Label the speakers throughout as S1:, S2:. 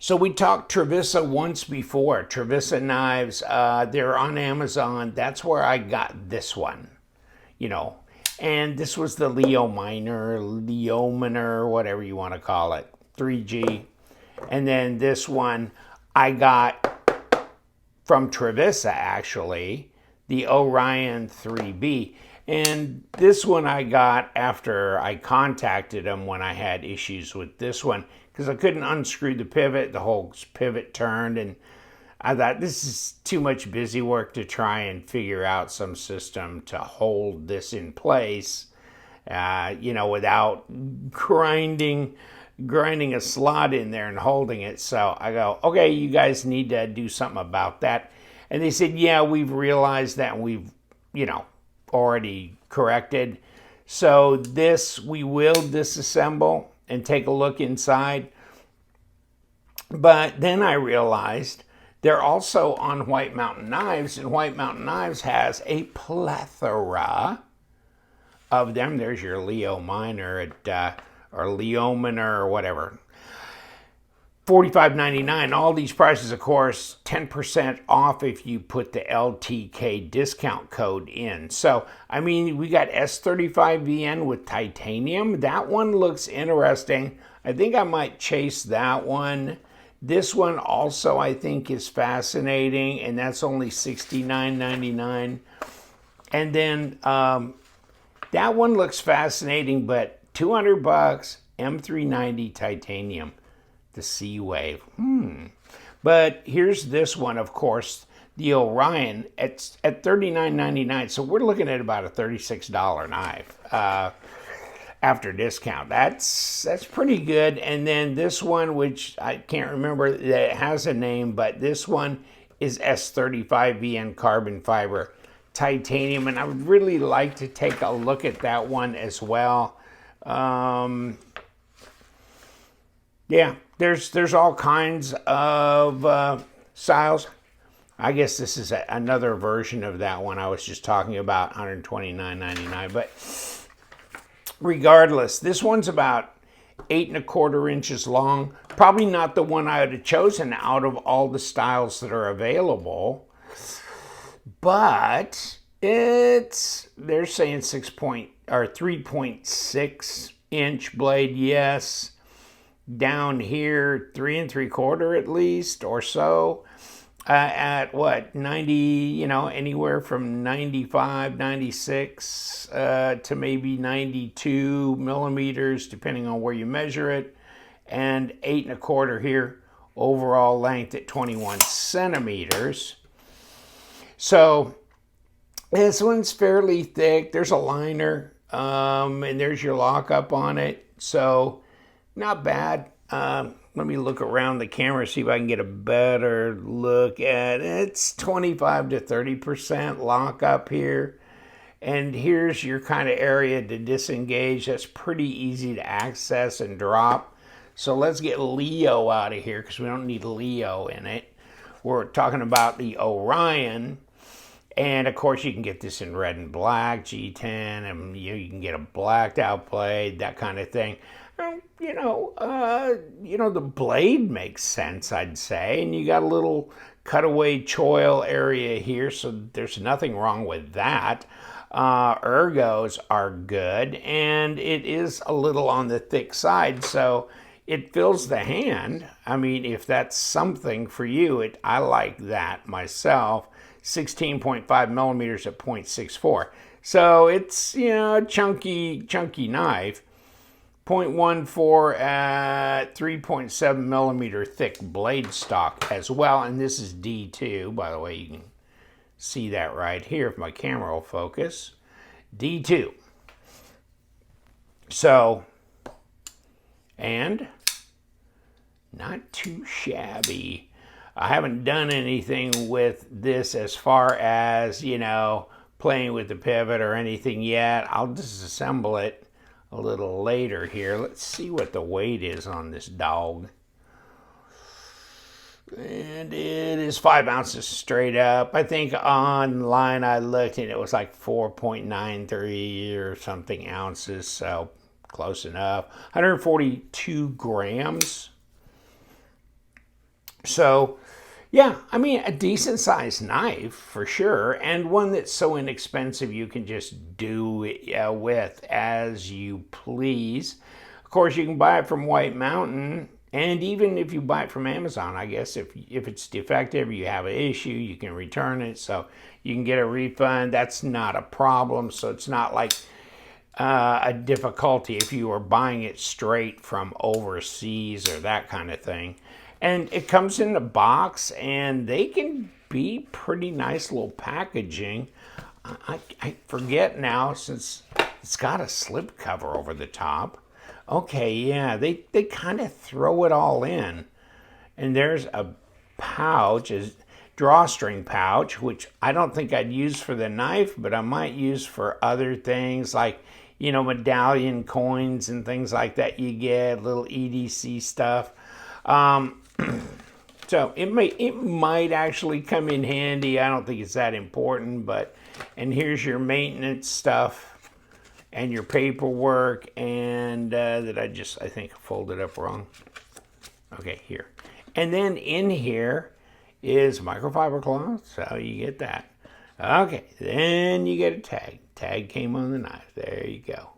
S1: So we talked Trivisa once before. Trivisa knives, they're on Amazon. That's where I got this one, you know. And this was the Leominer, whatever you want to call it, 3G. And then this one I got from Trivisa, actually, the Orion 3B. And this one I got after I contacted them when I had issues with this one because I couldn't unscrew the pivot. The whole pivot turned, and I thought this is too much busy work to try and figure out some system to hold this in place, without grinding a slot in there and holding it. So I go, okay, you guys need to do something about that. And they said, yeah, we've realized that, and we've, already corrected. So this we will disassemble and take a look inside. But then I realized they're also on White Mountain Knives, and White Mountain Knives has a plethora of them. There's your Leo Minor or Leominer or whatever. $45.99. All these prices, of course, 10% off if you put the LTK discount code in. So, I mean, we got S35VN with titanium. That one looks interesting. I think I might chase that one. This one also, I think, is fascinating, and that's only $69.99. And then that one looks fascinating, but $200, M390 titanium. The Sea Wave. But here's this one, of course, the Orion at $39.99. So we're looking at about a $36 knife after discount. That's pretty good. And then this one, which I can't remember that it has a name, but this one is S35VN carbon fiber titanium, and I would really like to take a look at that one as well. Yeah, there's all kinds of styles. I guess this is another version of that one I was just talking about, $129.99. But regardless, this one's about 8¼ inches long. Probably not the one I would have chosen out of all the styles that are available. But they're saying 3.6 inch blade, yes. Down here, 3¾ at least, or so, at what, 90, anywhere from 95, 96 to maybe 92 millimeters, depending on where you measure it, and 8¼ here, overall length at 21 centimeters. So this one's fairly thick. There's a liner, and there's your lockup on it. So not bad. Let me look around the camera, see if I can get a better look at it. It's 25 to 30% lockup here. And here's your kind of area to disengage. That's pretty easy to access and drop. So let's get Leo out of here because we don't need Leo in it. We're talking about the Orion. And of course, you can get this in red and black, G10, and you can get a blacked out blade, that kind of thing. The blade makes sense, I'd say, and you got a little cutaway choil area here, so there's nothing wrong with that. Ergos are good, and it is a little on the thick side, so it fills the hand. I mean, if that's something for you, I like that myself. 16.5 millimeters at 0.64. So it's, a chunky knife. 0.14 at 3.7 millimeter thick blade stock as well. And this is D2, by the way, you can see that right here if my camera will focus. D2. So, and not too shabby. I haven't done anything with this as far as, playing with the pivot or anything yet. I'll disassemble it a little later here. Let's see what the weight is on this dog. And it is 5 ounces straight up. I think online I looked and it was like 4.93 or something ounces, so close enough. 142 grams. So, yeah, I mean, a decent sized knife for sure, and one that's so inexpensive you can just do it with as you please. Of course, you can buy it from White Mountain, and even if you buy it from Amazon, I guess if it's defective, you have an issue, you can return it, so you can get a refund. That's not a problem, so it's not like a difficulty if you are buying it straight from overseas or that kind of thing. And it comes in a box, and they can be pretty nice little packaging. I forget now, since it's got a slip cover over the top. Okay, yeah, they kind of throw it all in. And there's a pouch, a drawstring pouch, which I don't think I'd use for the knife, but I might use for other things like, you know, medallion coins and things like that you get, little EDC stuff. So it might actually come in handy. I don't think it's that important, but, and here's your maintenance stuff and your paperwork, and that I think folded up wrong. Okay, here. And then in here is microfiber cloth, so you get that. Okay, then you get a tag. Tag came on the knife. There you go.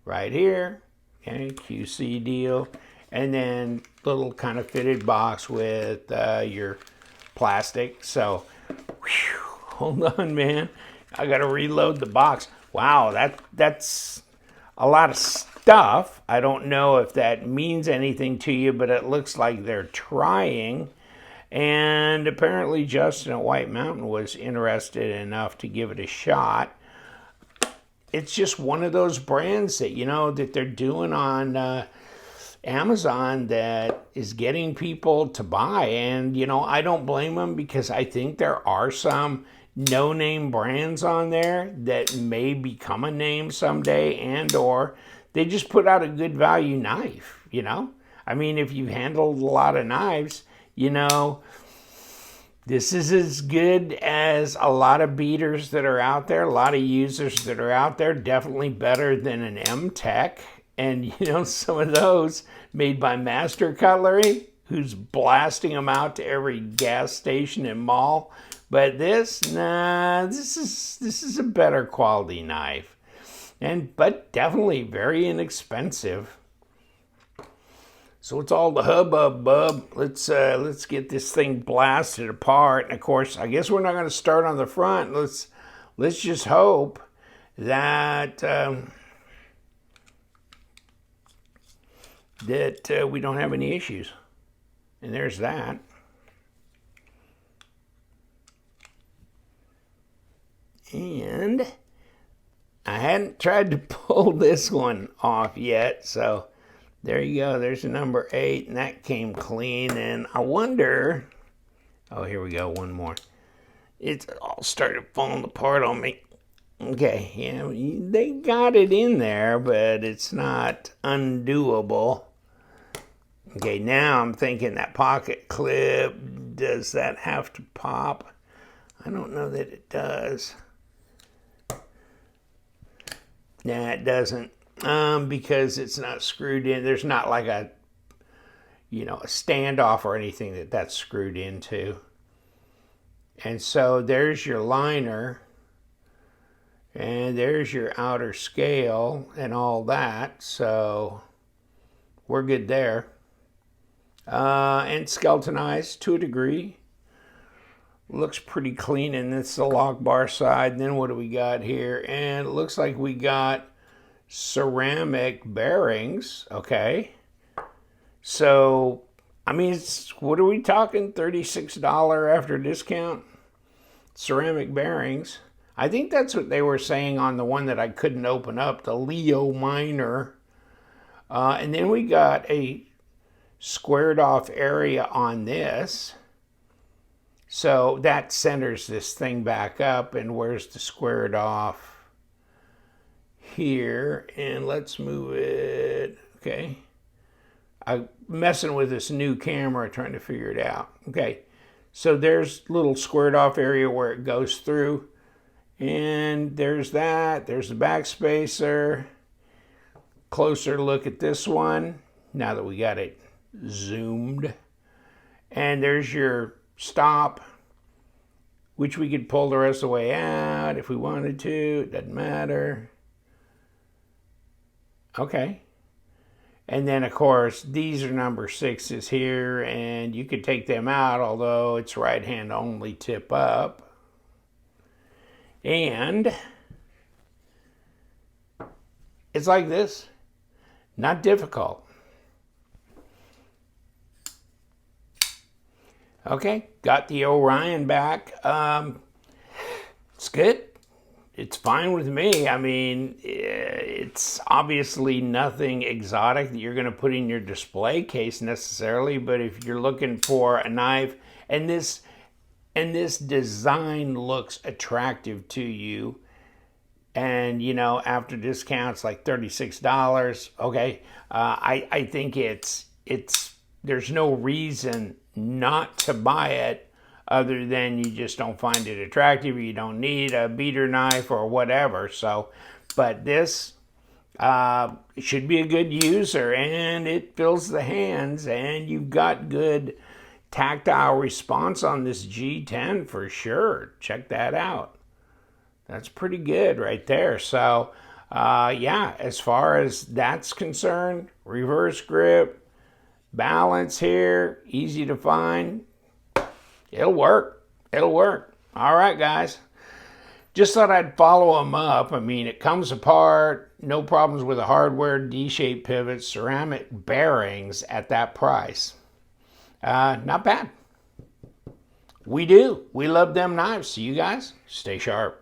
S1: Right here, okay, QC deal. And then little kind of fitted box with your plastic. So, whew, hold on, man. I got to reload the box. Wow, that's a lot of stuff. I don't know if that means anything to you, but it looks like they're trying. And apparently Justin at White Mountain was interested enough to give it a shot. It's just one of those brands that, you know, that they're doing on Amazon that is getting people to buy. And, you know, I don't blame them, because I think there are some no-name brands on there that may become a name someday, and or they just put out a good value knife, you know? I mean, if you've handled a lot of knives, you know, this is as good as a lot of beaters that are out there, a lot of users that are out there, definitely better than an M-Tech. And, you know, some of those made by Master Cutlery, who's blasting them out to every gas station and mall. But this, nah, this is a better quality knife. But definitely very inexpensive. So it's all the hubbub, bub. Let's get this thing blasted apart. And of course, I guess we're not going to start on the front. Let's just hope that we don't have any issues. And there's that. And I hadn't tried to pull this one off yet, so there you go. There's a number 8, and that came clean. And I wonder, oh, here we go, one more. It's all started falling apart on me. Okay, yeah, they got it in there, but it's not undoable. Okay, now I'm thinking that pocket clip, does that have to pop? I don't know that it does. Nah, it doesn't, because it's not screwed in. There's not like a, you know, a standoff or anything that's screwed into. And so there's your liner, and there's your outer scale and all that. So we're good there. And skeletonized to a degree. Looks pretty clean, and this is the lock bar side. And then what do we got here? And it looks like we got ceramic bearings. Okay. So, I mean, what are we talking? $36 after discount? Ceramic bearings. I think that's what they were saying on the one that I couldn't open up, the Leo Minor. And then we got a squared off area on this. So that centers this thing back up, and where's the squared off? Here, and let's move it. Okay. I'm messing with this new camera trying to figure it out. Okay. So there's little squared off area where it goes through, and there's that. There's the back spacer. Closer look at this one now that we got it zoomed. And there's your stop, which we could pull the rest of the way out if we wanted to. It doesn't matter. Okay. And then, of course, these are number 6s here, and you could take them out, although it's right hand only tip up. And it's like this. Not difficult. Okay, got the Orion back. It's good. It's fine with me. I mean, it's obviously nothing exotic that you're going to put in your display case necessarily, but if you're looking for a knife, and this design looks attractive to you, and you know, after discounts like $36, okay, I think it's there's no reason not to buy it, other than you just don't find it attractive, or you don't need a beater knife or whatever. So, but this should be a good user, and it fills the hands, and you've got good tactile response on this G10 for sure. Check that out. That's pretty good right there. So, yeah, as far as that's concerned, reverse grip, balance here, easy to find. It'll work. It'll work. All right, guys. Just thought I'd follow them up. I mean, it comes apart. No problems with the hardware, D-shaped pivots, ceramic bearings at that price. Not bad. We do. We love them knives. So you guys, stay sharp.